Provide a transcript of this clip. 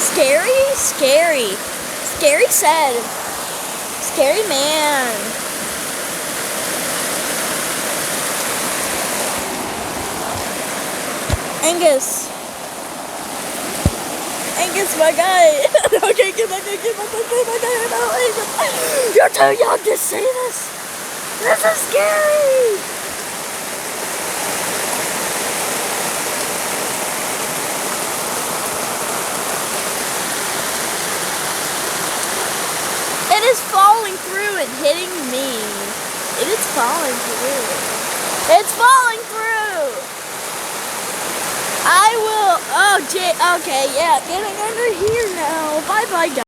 Scary? Scary. Scary said. Scary man. Angus. Angus, my guy. Okay, get my guy. You're too young to see this. This is scary. It is falling through and hitting me. It is falling through. It's falling through. I will. Oh, okay, yeah, getting under here now. Bye, guys.